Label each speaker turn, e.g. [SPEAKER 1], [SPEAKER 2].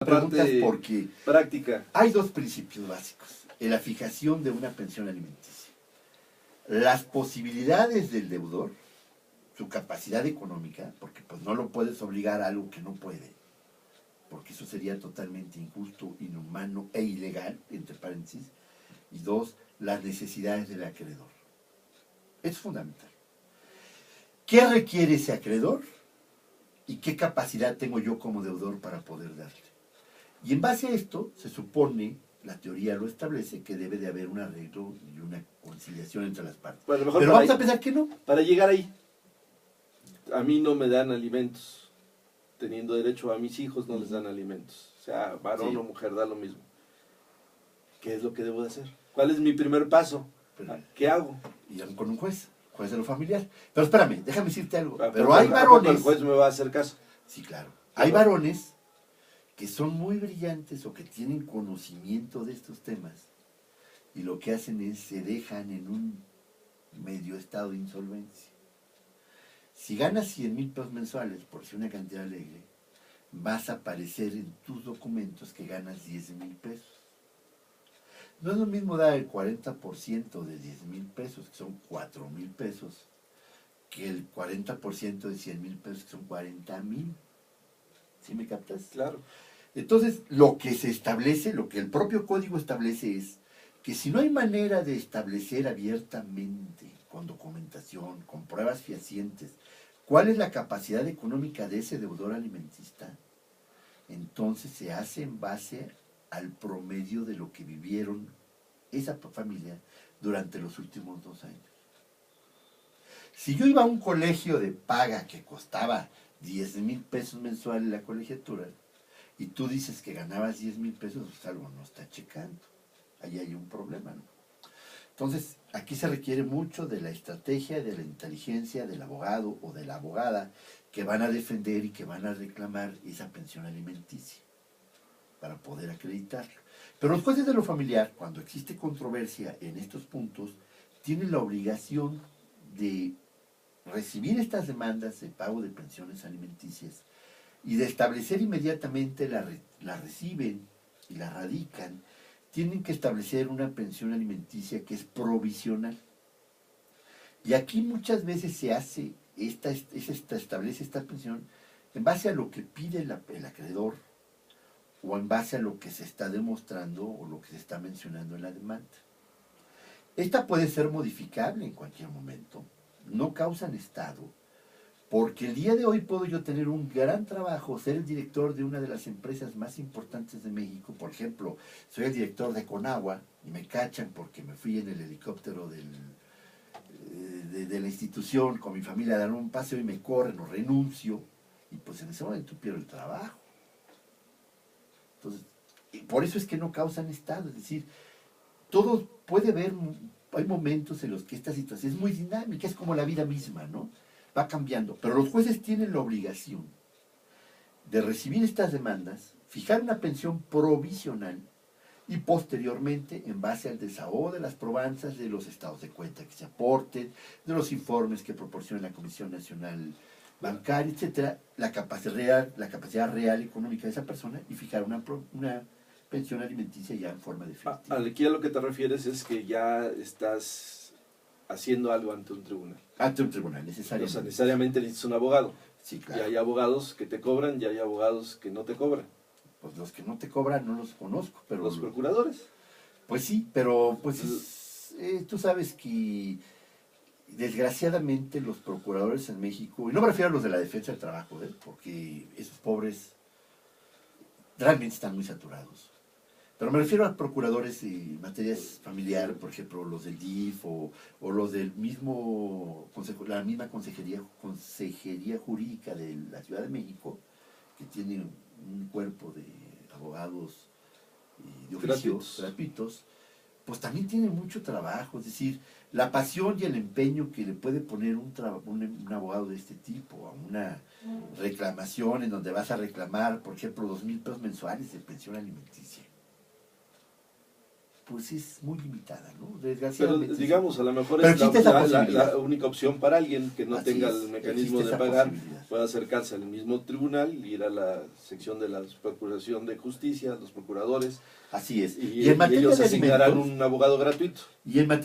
[SPEAKER 1] preguntas porque
[SPEAKER 2] práctica.
[SPEAKER 1] Hay dos principios básicos en la fijación de una pensión alimenticia. Las posibilidades del deudor, su capacidad económica, porque pues no lo puedes obligar a algo que no puede, porque eso sería totalmente injusto, inhumano e ilegal, entre paréntesis, y dos, las necesidades del acreedor. Es fundamental. ¿Qué requiere ese acreedor? ¿Y qué capacidad tengo yo como deudor para poder darle? Y en base a esto, se supone, la teoría lo establece, que debe de haber un arreglo y una conciliación entre las partes.
[SPEAKER 2] Bueno, mejor
[SPEAKER 1] pero vamos a pensar que no.
[SPEAKER 2] Para llegar ahí, a mí no me dan alimentos. Teniendo derecho a mis hijos no les dan alimentos. O sea, varón o mujer, da lo mismo. ¿Qué es lo que debo de hacer? ¿Cuál es mi primer paso? ¿Qué hago?
[SPEAKER 1] Ir con un juez de lo familiar. Pero espérame, déjame decirte algo. Pero
[SPEAKER 2] hay
[SPEAKER 1] varones...
[SPEAKER 2] ¿El juez me va a hacer caso?
[SPEAKER 1] Sí, claro. Hay varones que son muy brillantes o que tienen conocimiento de estos temas y lo que hacen es se dejan en un medio estado de insolvencia. Si ganas 100,000 pesos mensuales, por si una cantidad alegre, vas a aparecer en tus documentos que ganas 10,000 pesos. No es lo mismo dar el 40% de 10,000 pesos, que son 4,000 pesos, que el 40% de 100,000 pesos, que son 40,000. ¿Sí me captas?
[SPEAKER 2] Claro.
[SPEAKER 1] Entonces, lo que se establece, lo que el propio código establece es que si no hay manera de establecer abiertamente, con documentación, con pruebas fehacientes, cuál es la capacidad económica de ese deudor alimentista, entonces se hace en base al promedio de lo que vivieron esa familia durante los últimos 2 años. Si yo iba a un colegio de paga que costaba 10,000 pesos mensuales la colegiatura, y tú dices que ganabas 10,000 pesos, pues algo no está checando. Ahí hay un problema, ¿no? Entonces, aquí se requiere mucho de la estrategia, de la inteligencia del abogado o de la abogada que van a defender y que van a reclamar esa pensión alimenticia para poder acreditarlo. Pero los jueces de lo familiar, cuando existe controversia en estos puntos, tienen la obligación de recibir estas demandas de pago de pensiones alimenticias y de establecer inmediatamente la reciben y la radican, tienen que establecer una pensión alimenticia que es provisional. Y aquí muchas veces se hace, establece esta pensión en base a lo que pide el acreedor o en base a lo que se está demostrando o lo que se está mencionando en la demanda. Esta puede ser modificable en cualquier momento, no causan estado, porque el día de hoy puedo yo tener un gran trabajo, ser el director de una de las empresas más importantes de México. Por ejemplo, soy el director de Conagua y me cachan porque me fui en el helicóptero de la institución con mi familia a dar un paseo y me corren o renuncio. Y pues en ese momento pierdo el trabajo. Entonces, por eso es que no causan estado. Es decir, todo puede haber, hay momentos en los que esta situación es muy dinámica, es como la vida misma, ¿no? Va cambiando, pero los jueces tienen la obligación de recibir estas demandas, fijar una pensión provisional y posteriormente, en base al desahogo de las probanzas, de los estados de cuenta que se aporten, de los informes que proporcione la Comisión Nacional Bancaria, etcétera, la capacidad real económica de esa persona y fijar una pensión alimenticia ya en forma definitiva.
[SPEAKER 2] Aquí a lo que te refieres es que ya estás haciendo algo ante un tribunal.
[SPEAKER 1] Ante un tribunal, necesariamente.
[SPEAKER 2] O sea, necesariamente necesitas un abogado.
[SPEAKER 1] Sí, claro.
[SPEAKER 2] Y hay abogados que te cobran y hay abogados que no te cobran.
[SPEAKER 1] Pues los que no te cobran no los conozco, pero...
[SPEAKER 2] ¿Los procuradores?
[SPEAKER 1] Pues sí, pero pues tú sabes que desgraciadamente los procuradores en México, y no me refiero a los de la defensa del trabajo, porque esos pobres realmente están muy saturados. Pero me refiero a procuradores de materias familiares, por ejemplo, los del DIF o los del mismo la misma consejería jurídica de la Ciudad de México, que tiene un cuerpo de abogados de oficio gratuitos, pues también tienen mucho trabajo. Es decir, la pasión y el empeño que le puede poner un abogado de este tipo a una reclamación en donde vas a reclamar, por ejemplo, 2,000 pesos mensuales de pensión alimenticia. pues es muy limitada, ¿no?
[SPEAKER 2] Pero
[SPEAKER 1] Desgraciadamente.
[SPEAKER 2] digamos, a lo mejor
[SPEAKER 1] Pero
[SPEAKER 2] es
[SPEAKER 1] existe esa
[SPEAKER 2] la
[SPEAKER 1] posibilidad.
[SPEAKER 2] única opción para alguien que no
[SPEAKER 1] Así
[SPEAKER 2] tenga
[SPEAKER 1] es,
[SPEAKER 2] el mecanismo
[SPEAKER 1] existe
[SPEAKER 2] de
[SPEAKER 1] esa
[SPEAKER 2] pagar,
[SPEAKER 1] posibilidad.
[SPEAKER 2] puede acercarse al mismo tribunal, ir a la sección de la Procuración de Justicia, los procuradores,
[SPEAKER 1] Así es.
[SPEAKER 2] y
[SPEAKER 1] En materia
[SPEAKER 2] ellos
[SPEAKER 1] de
[SPEAKER 2] asignarán
[SPEAKER 1] alimentos,
[SPEAKER 2] un abogado gratuito.
[SPEAKER 1] y en materia